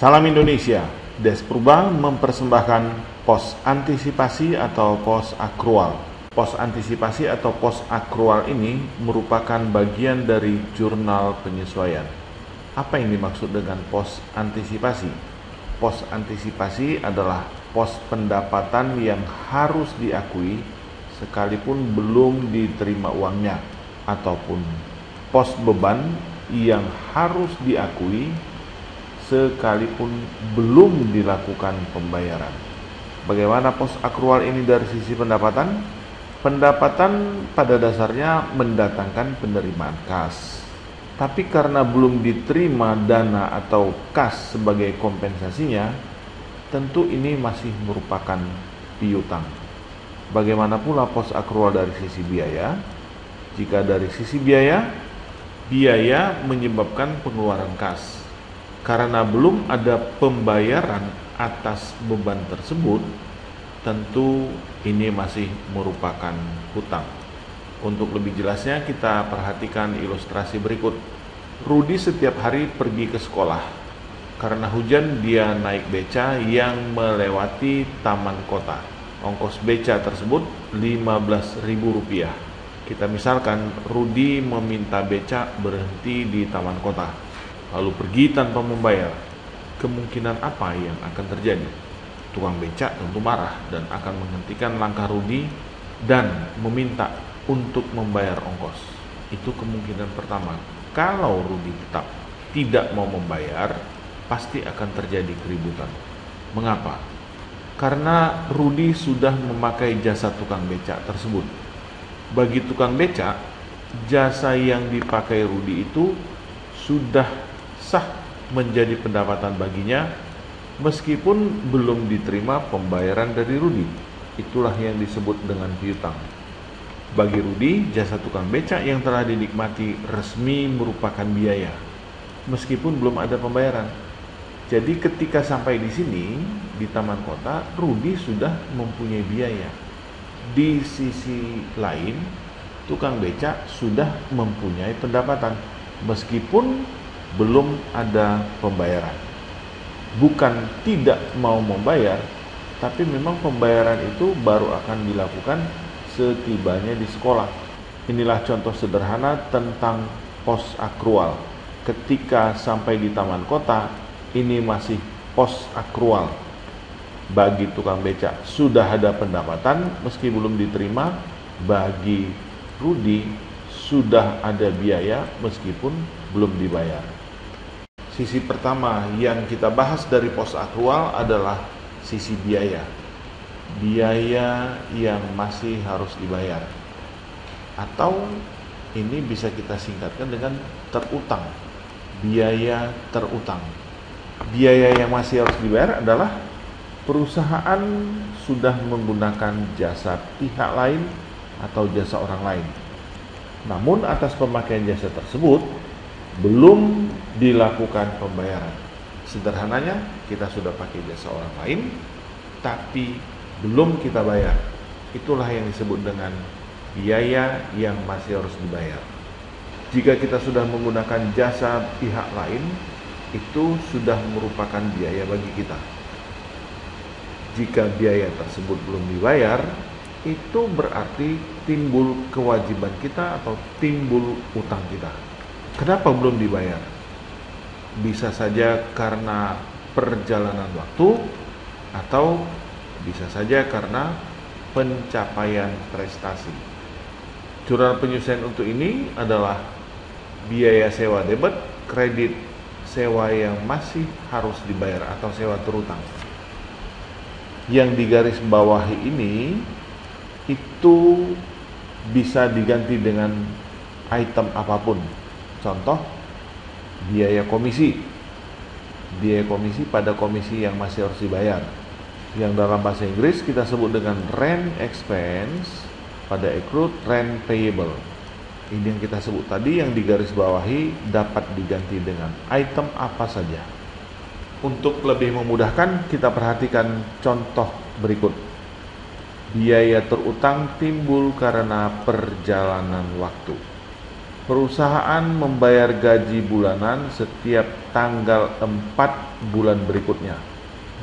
Salam Indonesia, Despruba mempersembahkan pos antisipasi atau pos akrual. Pos antisipasi atau pos akrual ini merupakan bagian dari jurnal penyesuaian. Apa yang dimaksud dengan pos antisipasi? Pos antisipasi adalah pos pendapatan yang harus diakui sekalipun belum diterima uangnya, ataupun pos beban yang harus diakui sekalipun belum dilakukan pembayaran. Bagaimana pos akrual ini dari sisi pendapatan? Pendapatan pada dasarnya mendatangkan penerimaan kas. Tapi karena belum diterima dana atau kas sebagai kompensasinya, tentu ini masih merupakan piutang. Bagaimana pula pos akrual dari sisi biaya? Jika dari sisi biaya menyebabkan pengeluaran kas. Karena belum ada pembayaran atas beban tersebut, tentu ini masih merupakan hutang. Untuk lebih jelasnya kita perhatikan ilustrasi berikut. Rudi setiap hari pergi ke sekolah. Karena hujan dia naik beca yang melewati taman kota. Ongkos beca tersebut Rp15.000. Kita misalkan Rudi meminta beca berhenti di taman kota, lalu pergi tanpa membayar. Kemungkinan apa yang akan terjadi? Tukang becak tentu marah dan akan menghentikan langkah Rudi dan meminta untuk membayar ongkos. Itu kemungkinan pertama. Kalau Rudi tetap tidak mau membayar, pasti akan terjadi keributan. Mengapa? Karena Rudi sudah memakai jasa tukang becak tersebut. Bagi tukang becak, jasa yang dipakai Rudi itu sudah sah menjadi pendapatan baginya meskipun belum diterima pembayaran dari Rudi. Itulah yang disebut dengan piutang. Bagi Rudi, jasa tukang becak yang telah dinikmati resmi merupakan biaya meskipun belum ada pembayaran. Jadi ketika sampai di sini di taman kota, Rudi sudah mempunyai biaya. Di sisi lain, tukang becak sudah mempunyai pendapatan meskipun belum ada pembayaran. Bukan tidak mau membayar, tapi memang pembayaran itu baru akan dilakukan setibanya di sekolah. Inilah contoh sederhana tentang pos akrual. Ketika sampai di taman kota, ini masih pos akrual. Bagi tukang becak sudah ada pendapatan meski belum diterima. Bagi Rudi sudah ada biaya meskipun belum dibayar. Sisi pertama yang kita bahas dari pos akrual adalah sisi biaya. Biaya yang masih harus dibayar. Atau ini bisa kita singkatkan dengan terutang. Biaya terutang. Biaya yang masih harus dibayar adalah perusahaan sudah menggunakan jasa pihak lain atau jasa orang lain. Namun atas pemakaian jasa tersebut belum dilakukan pembayaran. Sederhananya, kita sudah pakai jasa orang lain, tapi belum kita bayar. Itulah yang disebut dengan biaya yang masih harus dibayar. Jika kita sudah menggunakan jasa pihak lain, itu sudah merupakan biaya bagi kita. Jika biaya tersebut belum dibayar, itu berarti timbul kewajiban kita atau timbul utang kita. Kenapa belum dibayar? Bisa saja karena perjalanan waktu, atau bisa saja karena pencapaian prestasi. Jurnal penyesuaian untuk ini adalah biaya sewa debit, kredit sewa yang masih harus dibayar atau sewa terutang. Yang digarisbawahi ini itu bisa diganti dengan item apapun. Contoh, biaya komisi. Biaya komisi pada komisi yang masih harus dibayar. Yang dalam bahasa Inggris kita sebut dengan rent expense pada accrued rent payable. Ini yang kita sebut tadi yang digarisbawahi dapat diganti dengan item apa saja. Untuk lebih memudahkan, kita perhatikan contoh berikut. Biaya terutang timbul karena perjalanan waktu. Perusahaan membayar gaji bulanan setiap tanggal 4 bulan berikutnya.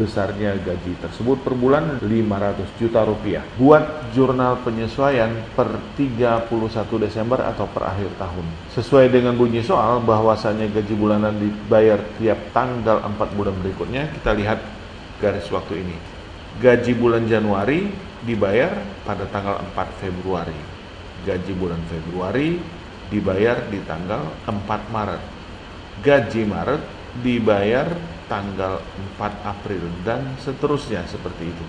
Besarnya gaji tersebut per bulan 500 juta rupiah. Buat jurnal penyesuaian per 31 Desember atau per akhir tahun. Sesuai dengan bunyi soal bahwasannya gaji bulanan dibayar tiap tanggal 4 bulan berikutnya, kita lihat garis waktu ini. Gaji bulan Januari dibayar pada tanggal 4 Februari. Gaji bulan Februari dibayar di tanggal 4 Maret. Gaji Maret dibayar tanggal 4 April dan seterusnya seperti itu.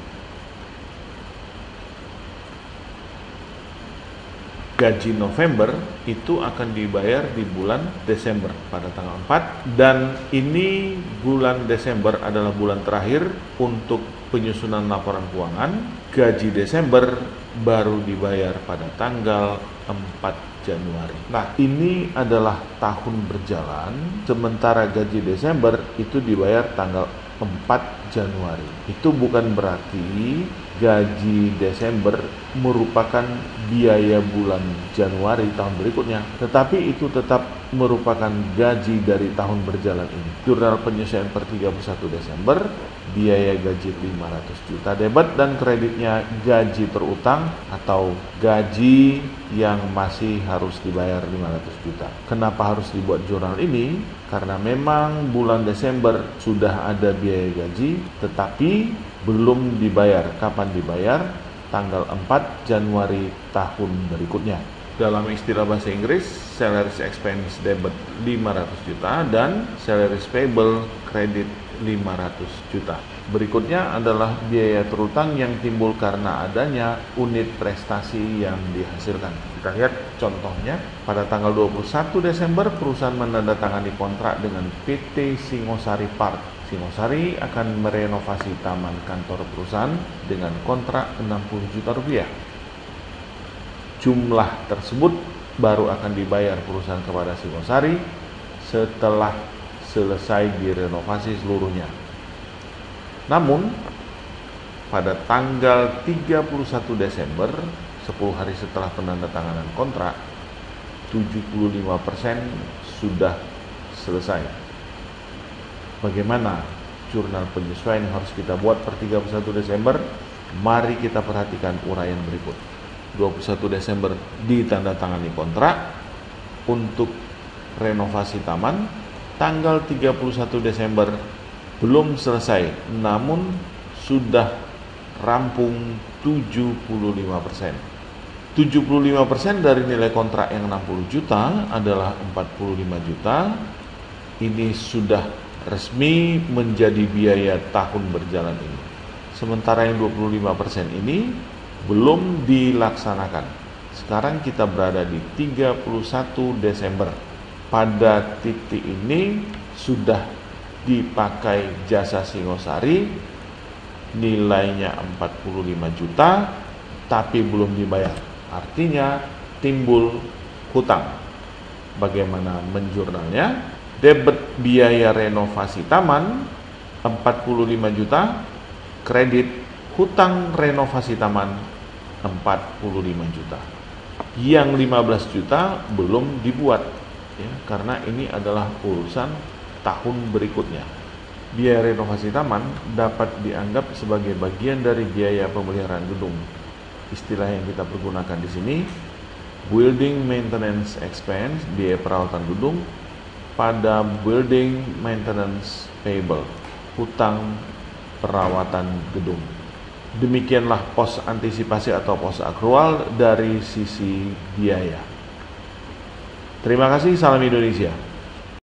Gaji November itu akan dibayar di bulan Desember pada tanggal 4 dan ini bulan Desember adalah bulan terakhir untuk penyusunan laporan keuangan. Gaji Desember baru dibayar pada tanggal 4 Januari. Nah, ini adalah tahun berjalan, sementara gaji Desember itu dibayar tanggal 4 Januari. Itu bukan berarti gaji Desember merupakan biaya bulan Januari tahun berikutnya, tetapi itu tetap merupakan gaji dari tahun berjalan ini. Jurnal penyesuaian per 31 Desember, biaya gaji 500 juta, debit dan kreditnya gaji terutang atau gaji yang masih harus dibayar 500 juta. Kenapa harus dibuat jurnal ini? Karena memang bulan Desember sudah ada biaya gaji, tetapi belum dibayar. Kapan dibayar? Tanggal 4 Januari tahun berikutnya. Dalam istilah bahasa Inggris, salaries expense debit 500 juta dan salaries payable credit 500 juta. Berikutnya adalah biaya terutang yang timbul karena adanya unit prestasi yang dihasilkan. Kita lihat contohnya, pada tanggal 21 Desember perusahaan menandatangani kontrak dengan PT Singosari Park. Singosari akan merenovasi taman kantor perusahaan dengan kontrak 60 juta rupiah. Jumlah tersebut baru akan dibayar perusahaan kepada Singosari setelah selesai direnovasi seluruhnya. Namun, pada tanggal 31 Desember, 10 hari setelah penandatanganan kontrak, 75% sudah selesai. Bagaimana jurnal penyesuaian yang harus kita buat per 31 Desember? Mari kita perhatikan uraian berikut. 21 Desember ditandatangani kontrak untuk renovasi taman. Tanggal 31 Desember belum selesai, namun sudah rampung 75%. 75% dari nilai kontrak yang 60 juta adalah 45 juta. Ini sudah resmi menjadi biaya tahun berjalan ini. Sementara yang 25% ini belum dilaksanakan. Sekarang kita berada di 31 Desember. Pada titik ini sudah dipakai jasa Singosari, nilainya 45 juta, tapi belum dibayar. Artinya timbul hutang. Bagaimana menjurnalnya? Debit biaya renovasi taman 45 juta, kredit hutang renovasi taman 45 juta. Yang 15 juta belum dibuat ya, karena ini adalah urusan tahun berikutnya. Biaya renovasi taman dapat dianggap sebagai bagian dari biaya pemeliharaan gedung. Istilah yang kita pergunakan di sini, building maintenance expense, biaya perawatan gedung pada building maintenance payable, hutang perawatan gedung. Demikianlah pos antisipasi atau pos akrual dari sisi biaya. Terima kasih, salam Indonesia.